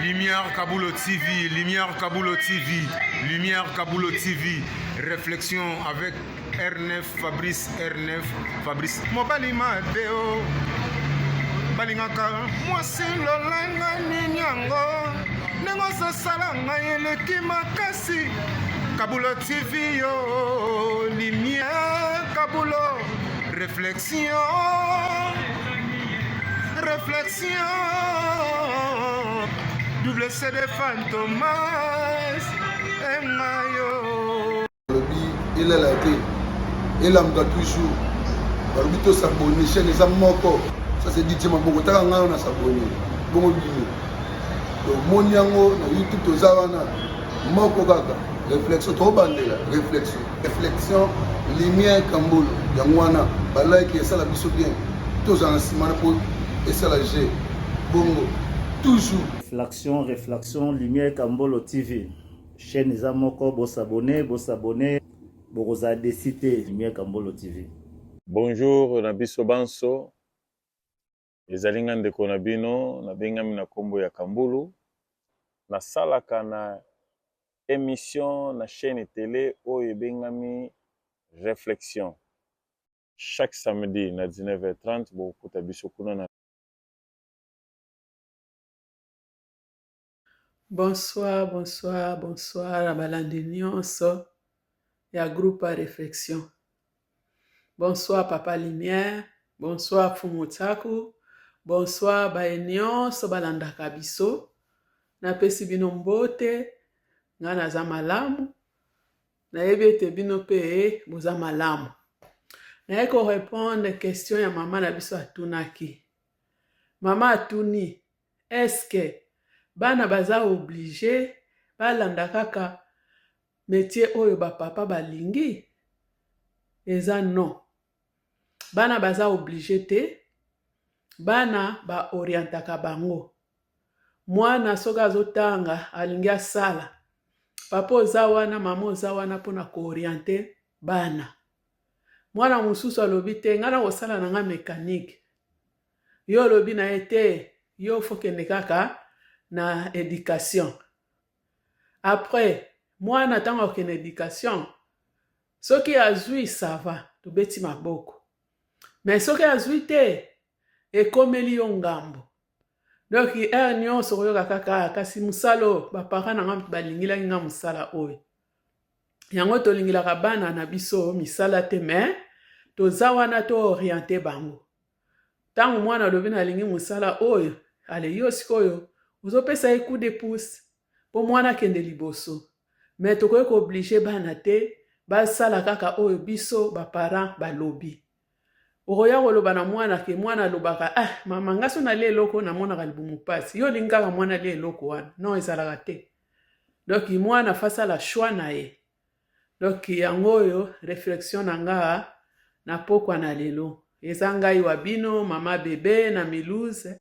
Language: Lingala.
Lumière Kaboulo TV, Lumière Kaboulo TV, Lumière Kaboulo TV. Réflexion avec R9, Fabrice R9, Fabrice. Mobali Madeo, Balingaka, moi c'est l'Olenga Ninyango, Nengo Salanga Yeleki Makasi, Kaboulo TV, yo, Lumière Kaboulo, réflexion. Réflexion, double CD Fantomas, Mayo. Il est là, il a toujours. Barbito s'abonne, chaîne les amoko. Ça c'est dit, Maboko, t'as un s'abonner. Bon, mon yango, YouTube, to Zawana, Moko Gaga, réflexion, trop bandé, réflexion, lumière Kamboul, Yangwana, Balai qui est ça la biso bien. Tous en ciment pour. Et ça la G. Bongo. Toujours. Réflexion, Lumière Kambolo TV. Chaîne les amoko, vous s'abonner, vous avez décidé Lumière Kambolo TV. Bonjour, Nabiso Banso. Les Alingan de Konabino, Nabengami na Kombo ya Kambulu. Na salaka na émission na chaîne télé Oye Bengami Réflexion. Chaque samedi na 19h30, vous pouvez biso kuna. Bonsoir, la balade nyonso ya groupe à réflexion. Bonsoir Papa Lumière, bonsoir Fumutaku, bonsoir baenionso balandaka biso. Napesi bino mbote, nga naza malamu, nayebi ete bino pe boza malamu. Naye ko répondre question ya mama na biso atunaki. Mama atuni, est-ce que bana baza obligé balanda kaka métier oyo ba papa balingi? Eza non. Bana baza obligé te, bana ba orientaka bango. Mwana soka azotanga alingi asala. Papa oza wana, mama oza wana mpona ko-oriente bana. Mwana mosusu alobi te, nga na kosala na nga mécanique. Yo olobi na ye te, yo fokende kaka na éducation. Après, mwana ntango akende éducation, soki azwi ça va, tobeti maboko. Mais soki azwi te, ekomeli yo ngambo. Donc, nyonso koyoka kaka, kasi musalo, bapara na nga balingilaki nga musala oyo. Yango tolingilaka bana na biso misala te, mais toza wana to oriente bango. Tango mwana alobi na lingi musala oyo, ale yo sikoyo, ozopesa ye coup de pouce, po mwana kende liboso. Mais tokoye ko oblige bana te, basala kaka oyo biso bapara balobi. Okoya koloba na mwana ke mwana alobaka, mama ngaso na lie eloko na monaka libumu pasi. Yo lingaka mwana lie eloko wana. Non, ezalaka te. Donc mwana fasa la choix na ye. Donc yango oyo réflexion na nga na pokwa na lelo. Eza ngai wabino, mama bebe na Milouze.